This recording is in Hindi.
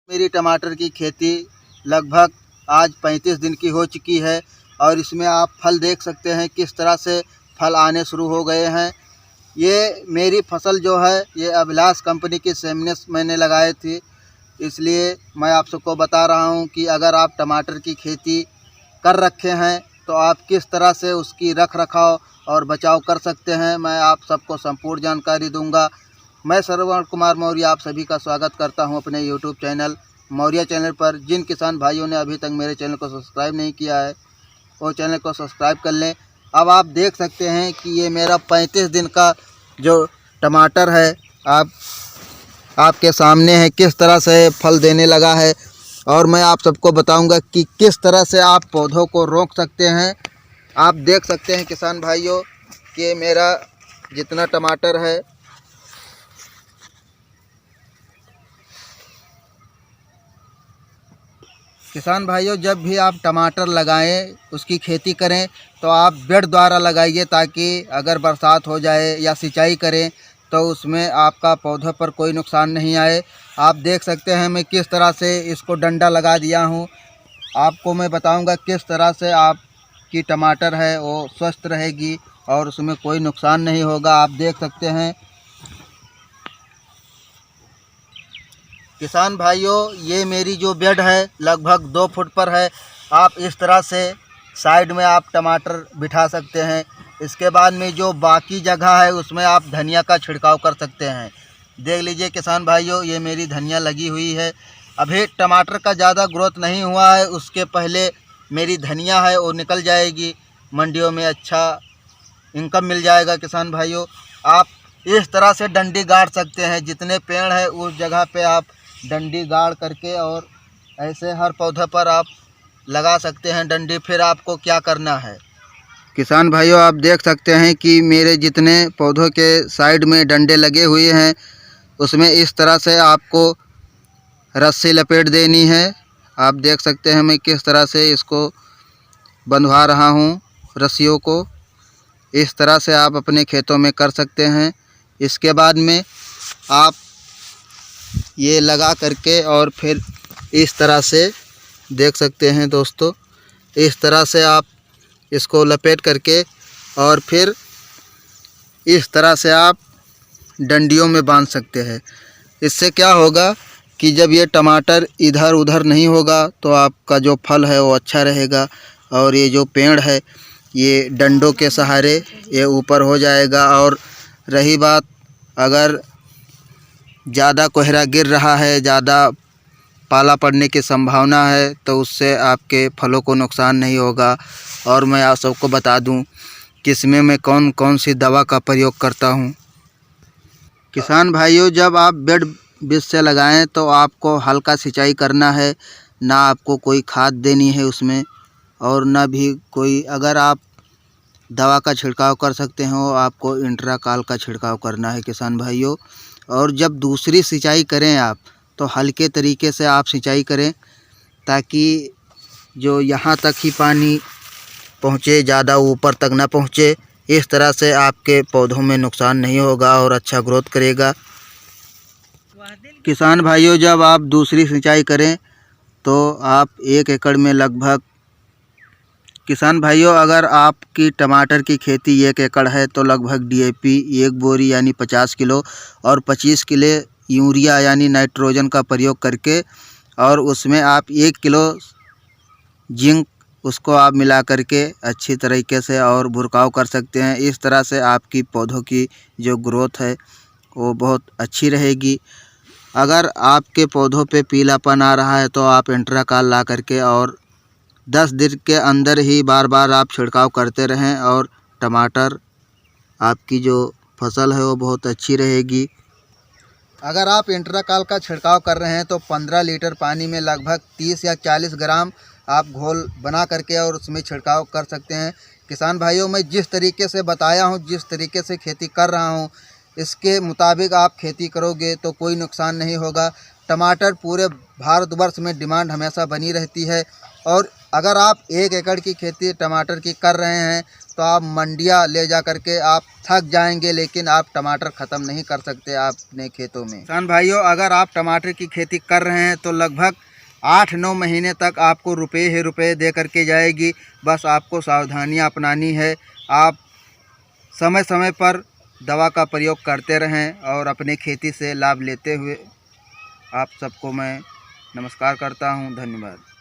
मेरी टमाटर की खेती लगभग आज 35 दिन की हो चुकी है और इसमें आप फल देख सकते हैं किस तरह से फल आने शुरू हो गए हैं। ये मेरी फसल जो है ये अभिलाष कंपनी की सेमनेस मैंने लगाए थी, इसलिए मैं आप सबको बता रहा हूँ कि अगर आप टमाटर की खेती कर रखे हैं तो आप किस तरह से उसकी रख रखाव और बचाव कर सकते हैं, मैं आप सबको संपूर्ण जानकारी दूंगा। मैं श्रवण कुमार मौर्य आप सभी का स्वागत करता हूं अपने यूट्यूब चैनल मौर्य चैनल पर। जिन किसान भाइयों ने अभी तक मेरे चैनल को सब्सक्राइब नहीं किया है वो चैनल को सब्सक्राइब कर लें। अब आप देख सकते हैं कि ये मेरा 35 दिन का जो टमाटर है आपके सामने है, किस तरह से फल देने लगा है। और मैं आप सबको बताऊंगा कि किस तरह से आप पौधों को रोक सकते हैं। आप देख सकते हैं किसान भाइयों कि मेरा जितना टमाटर है किसान भाइयों, जब भी आप टमाटर लगाएं उसकी खेती करें तो आप बेड द्वारा लगाइए, ताकि अगर बरसात हो जाए या सिंचाई करें तो उसमें आपका पौधों पर कोई नुकसान नहीं आए। आप देख सकते हैं मैं किस तरह से इसको डंडा लगा दिया हूं। आपको मैं बताऊंगा किस तरह से आपकी टमाटर है वो स्वस्थ रहेगी और उसमें कोई नुकसान नहीं होगा। आप देख सकते हैं किसान भाइयों, ये मेरी जो बेड है लगभग 2 फुट पर है। आप इस तरह से साइड में आप टमाटर बिठा सकते हैं। इसके बाद में जो बाकी जगह है उसमें आप धनिया का छिड़काव कर सकते हैं। देख लीजिए किसान भाइयों, ये मेरी धनिया लगी हुई है। अभी टमाटर का ज़्यादा ग्रोथ नहीं हुआ है, उसके पहले मेरी धनिया है वो निकल जाएगी, मंडियों में अच्छा इनकम मिल जाएगा। किसान भाइयों, आप इस तरह से डंडी गाड़ सकते हैं, जितने पेड़ है उस जगह पे आप डंडी गाड़ करके और ऐसे हर पौधे पर आप लगा सकते हैं डंडी। फिर आपको क्या करना है किसान भाइयों, आप देख सकते हैं कि मेरे जितने पौधों के साइड में डंडे लगे हुए हैं उसमें इस तरह से आपको रस्सी लपेट देनी है। आप देख सकते हैं मैं किस तरह से इसको बंधवा रहा हूँ रस्सियों को। इस तरह से आप अपने खेतों में कर सकते हैं। इसके बाद में आप ये लगा करके और फिर इस तरह से देख सकते हैं दोस्तों, इस तरह से आप इसको लपेट करके और फिर इस तरह से आप डंडियों में बांध सकते हैं। इससे क्या होगा कि जब ये टमाटर इधर उधर नहीं होगा तो आपका जो फल है वो अच्छा रहेगा और ये जो पेड़ है ये डंडों के सहारे ये ऊपर हो जाएगा। और रही बात, अगर ज़्यादा कोहरा गिर रहा है, ज़्यादा पाला पड़ने की संभावना है तो उससे आपके फलों को नुकसान नहीं होगा। और मैं आप सबको बता दूं कि इसमें मैं कौन कौन सी दवा का प्रयोग करता हूं। किसान भाइयों, जब आप बेड बीज से लगाएं तो आपको हल्का सिंचाई करना है, ना आपको कोई खाद देनी है उसमें और ना भी कोई, अगर आप दवा का छिड़काव कर सकते हो आपको इंट्राकाल का छिड़काव करना है किसान भाइयों। और जब दूसरी सिंचाई करें आप तो हल्के तरीके से आप सिंचाई करें, ताकि जो यहाँ तक ही पानी पहुँचे, ज़्यादा ऊपर तक ना पहुँचे। इस तरह से आपके पौधों में नुकसान नहीं होगा और अच्छा ग्रोथ करेगा। किसान भाइयों, जब आप दूसरी सिंचाई करें तो आप 1 एकड़ में लगभग, किसान भाइयों अगर आपकी टमाटर की खेती 1 एकड़ है तो लगभग डीएपी 1 बोरी यानी 50 किलो और 25 किलो यूरिया यानी नाइट्रोजन का प्रयोग करके और उसमें आप 1 किलो जिंक उसको आप मिला करके अच्छी तरीके से और भुरकाव कर सकते हैं। इस तरह से आपकी पौधों की जो ग्रोथ है वो बहुत अच्छी रहेगी। अगर आपके पौधों पे पीलापन आ रहा है तो आप इंट्राकाल ला करके और 10 दिन के अंदर ही बार बार आप छिड़काव करते रहें और टमाटर आपकी जो फसल है वो बहुत अच्छी रहेगी। अगर आप इंट्राकाल का छिड़काव कर रहे हैं तो 15 लीटर पानी में लगभग 30 या 40 ग्राम आप घोल बना करके और उसमें छिड़काव कर सकते हैं। किसान भाइयों, मैं जिस तरीके से बताया हूँ, जिस तरीके से खेती कर रहा हूँ, इसके मुताबिक आप खेती करोगे तो कोई नुकसान नहीं होगा। टमाटर पूरे भारतवर्ष में डिमांड हमेशा बनी रहती है और अगर आप 1 एकड़ की खेती टमाटर की कर रहे हैं तो आप मंडियाँ ले जा कर के आप थक जाएंगे, लेकिन आप टमाटर ख़त्म नहीं कर सकते अपने खेतों में। किसान भाइयों, अगर आप टमाटर की खेती कर रहे हैं तो लगभग 8-9 महीने तक आपको रुपये ही रुपये दे करके जाएगी। बस आपको सावधानियां अपनानी है। आप समय समय पर दवा का प्रयोग करते रहें और अपने खेती से लाभ लेते हुए आप सबको मैं नमस्कार करता हूं। धन्यवाद।